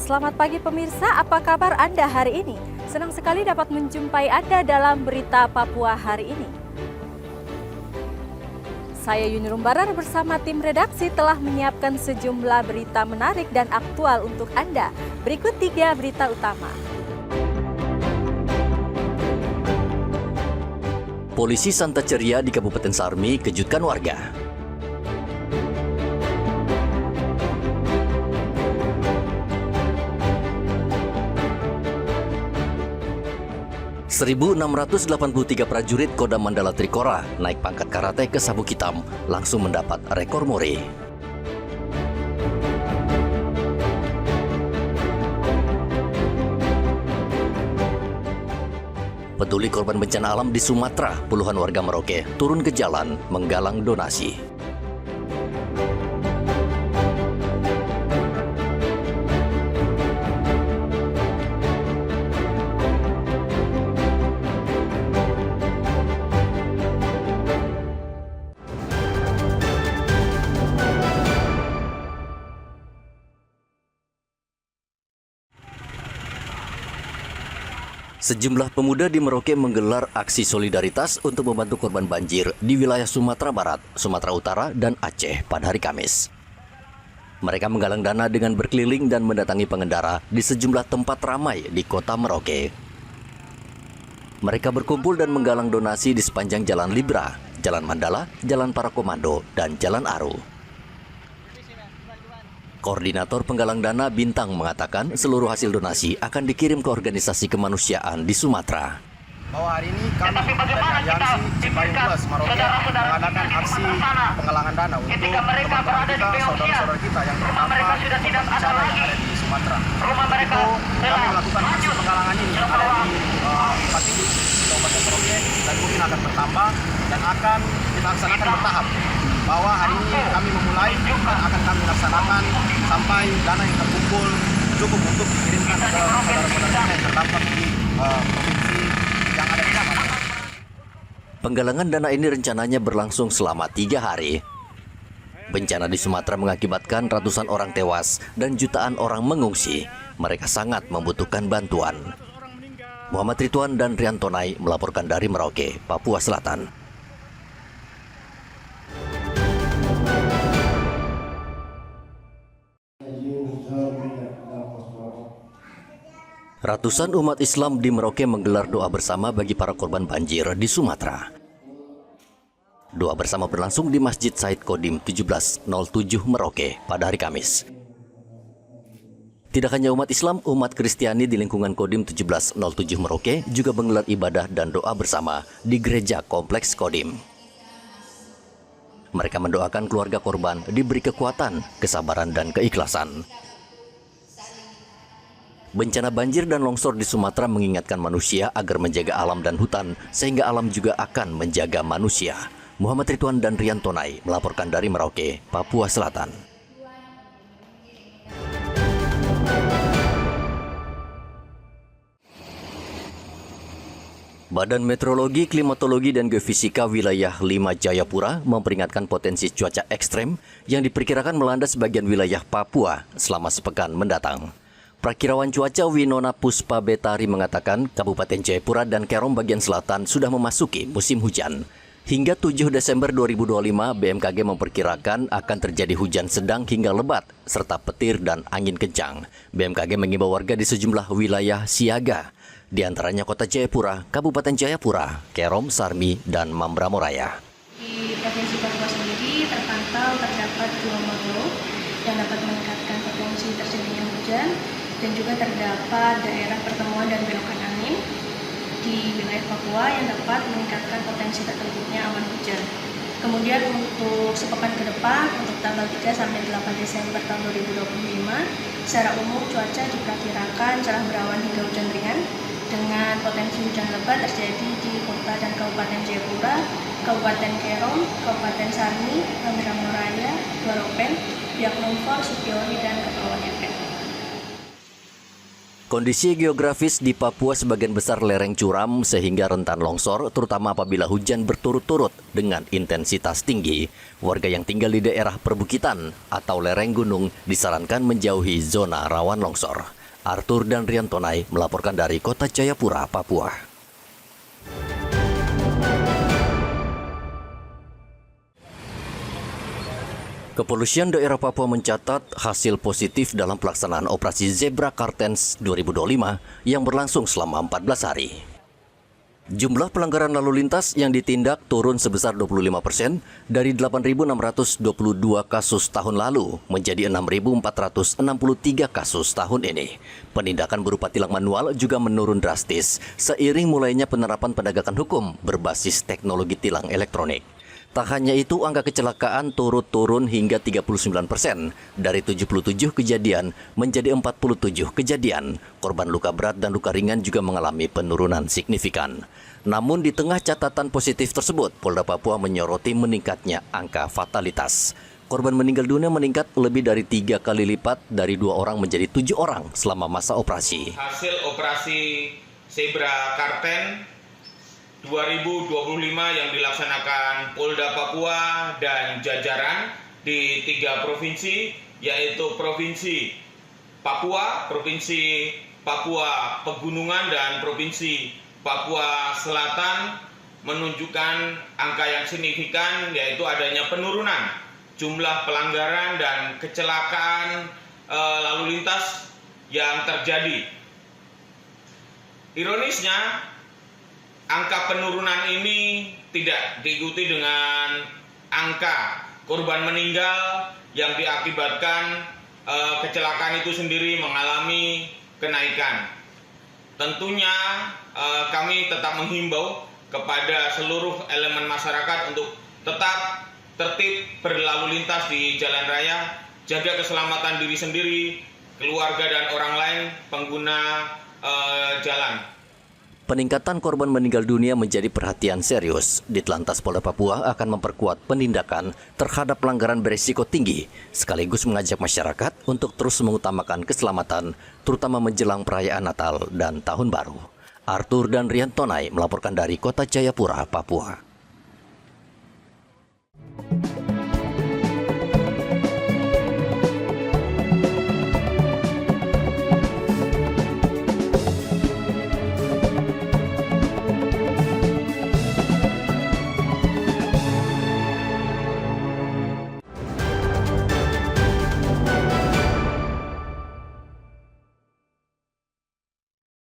Selamat pagi pemirsa, apa kabar Anda hari ini? Senang sekali dapat menjumpai Anda dalam Berita Papua hari ini. Saya Yuni Rumbarar bersama tim redaksi telah menyiapkan sejumlah berita menarik dan aktual untuk Anda. Berikut 3 berita utama. Polisi Santa Ceria di Kabupaten Sarmi kejutkan warga. (1.683) prajurit Kodam Mandala Trikora naik pangkat karate ke Sabuk Hitam langsung mendapat rekor muri. Peduli korban bencana alam di Sumatera, puluhan warga Merauke turun ke jalan menggalang donasi. Sejumlah pemuda di Merauke menggelar aksi solidaritas untuk membantu korban banjir di wilayah Sumatera Barat, Sumatera Utara, dan Aceh pada hari Kamis. Mereka menggalang dana dengan berkeliling dan mendatangi pengendara di sejumlah tempat ramai di kota Merauke. Mereka berkumpul dan menggalang donasi di sepanjang Jalan Libra, Jalan Mandala, Jalan Para Komando, dan Jalan Aru. Koordinator Penggalang Dana Bintang mengatakan seluruh hasil donasi akan dikirim ke organisasi kemanusiaan di Sumatera. Bahwa hari ini kami dari Aliansi Cipayung Plus Merauke mengadakan aksi penggalangan dana untuk teman-teman kita, saudara-saudara kita yang terdampak bencana yang ada di Sumatera. Itu kami melakukan aksi penggalangan ini yang ada di 4 titik di Kabupaten Merauke dan mungkin akan bertambah dan akan kita laksanakan bertahap. Bahwa hari ini kami memulai dan akan kami laksanakan sampai dana yang terkumpul cukup untuk dikirimkan ke saudara-saudara kita yang terdampak di provinsi yang ada di Sumatera. Penggalangan dana ini rencananya berlangsung selama 3 hari. Bencana di Sumatera mengakibatkan ratusan orang tewas dan jutaan orang mengungsi. Mereka sangat membutuhkan bantuan. Muhammad Ridwan dan Rian Tonai melaporkan dari Merauke, Papua Selatan. Ratusan umat Islam di Merauke menggelar doa bersama bagi para korban banjir di Sumatera. Doa bersama berlangsung di Masjid Said Kodim 1707 Merauke pada hari Kamis. Tidak hanya umat Islam, umat Kristiani di lingkungan Kodim 1707 Merauke juga menggelar ibadah dan doa bersama di gereja kompleks Kodim. Mereka mendoakan keluarga korban diberi kekuatan, kesabaran, dan keikhlasan. Bencana banjir dan longsor di Sumatera mengingatkan manusia agar menjaga alam dan hutan, sehingga alam juga akan menjaga manusia. Muhammad Ridwan dan Rian Tonai melaporkan dari Merauke, Papua Selatan. Badan Meteorologi, Klimatologi, dan Geofisika Wilayah 5 Jayapura memperingatkan potensi cuaca ekstrem yang diperkirakan melanda sebagian wilayah Papua selama sepekan mendatang. Prakirawan cuaca Winona Puspa Betari mengatakan Kabupaten Jayapura dan Kerom bagian selatan sudah memasuki musim hujan. Hingga 7 Desember 2025, BMKG memperkirakan akan terjadi hujan sedang hingga lebat, serta petir dan angin kencang. BMKG mengimbau warga di sejumlah wilayah siaga, di antaranya Kota Jayapura, Kabupaten Jayapura, Kerom, Sarmi, dan Mambramo-Raya. Di Provinsi Papua sendiri terpantau terdapat gelombang low yang dapat meningkatkan potensi terjadinya hujan, dan juga terdapat daerah pertemuan dan belokan angin di wilayah Papua yang dapat meningkatkan potensi terbentuknya awan hujan. Kemudian untuk sepekan ke depan, untuk tanggal 3 sampai 8 Desember tahun 2025, secara umum cuaca diperkirakan cerah berawan hingga hujan ringan dengan potensi hujan lebat terjadi di kota dan Kabupaten Jayapura, Kabupaten Kerom, Kabupaten Sarmi, Mambramo-Raya, Waropen, Biak Numfor, Supiori, dan Kepulauan Yapen. Kondisi geografis di Papua sebagian besar lereng curam sehingga rentan longsor, terutama apabila hujan berturut-turut dengan intensitas tinggi. Warga yang tinggal di daerah perbukitan atau lereng gunung disarankan menjauhi zona rawan longsor. Arthur dan Rian Tonai melaporkan dari Kota Jayapura, Papua. Kepolisian daerah Papua mencatat hasil positif dalam pelaksanaan operasi Zebra Kartens 2025 yang berlangsung selama 14 hari. Jumlah pelanggaran lalu lintas yang ditindak turun sebesar 25% dari 8.622 kasus tahun lalu menjadi 6.463 kasus tahun ini. Penindakan berupa tilang manual juga menurun drastis seiring mulainya penerapan penegakan hukum berbasis teknologi tilang elektronik. Tak hanya itu, angka kecelakaan turun hingga 39%, dari 77 kejadian menjadi 47 kejadian. Korban luka berat dan luka ringan juga mengalami penurunan signifikan. Namun di tengah catatan positif tersebut, Polda Papua menyoroti meningkatnya angka fatalitas. Korban meninggal dunia meningkat lebih dari 3 kali lipat, dari 2 orang menjadi 7 orang selama masa operasi. Hasil operasi Zebra Karten 2025 yang dilaksanakan Polda Papua dan jajaran di 3 provinsi, yaitu Provinsi Papua, Provinsi Papua Pegunungan, dan Provinsi Papua Selatan, menunjukkan angka yang signifikan, yaitu adanya penurunan jumlah pelanggaran dan kecelakaan lalu lintas yang terjadi. Ironisnya, angka penurunan ini tidak diikuti dengan angka korban meninggal yang diakibatkan kecelakaan itu sendiri mengalami kenaikan. Tentunya kami tetap menghimbau kepada seluruh elemen masyarakat untuk tetap tertib berlalu lintas di jalan raya, jaga keselamatan diri sendiri, keluarga dan orang lain pengguna jalan. Peningkatan korban meninggal dunia menjadi perhatian serius. Ditlantas Polda Papua akan memperkuat penindakan terhadap pelanggaran berisiko tinggi, sekaligus mengajak masyarakat untuk terus mengutamakan keselamatan, terutama menjelang perayaan Natal dan Tahun Baru. Arthur dan Rian Tonai melaporkan dari Kota Jayapura, Papua.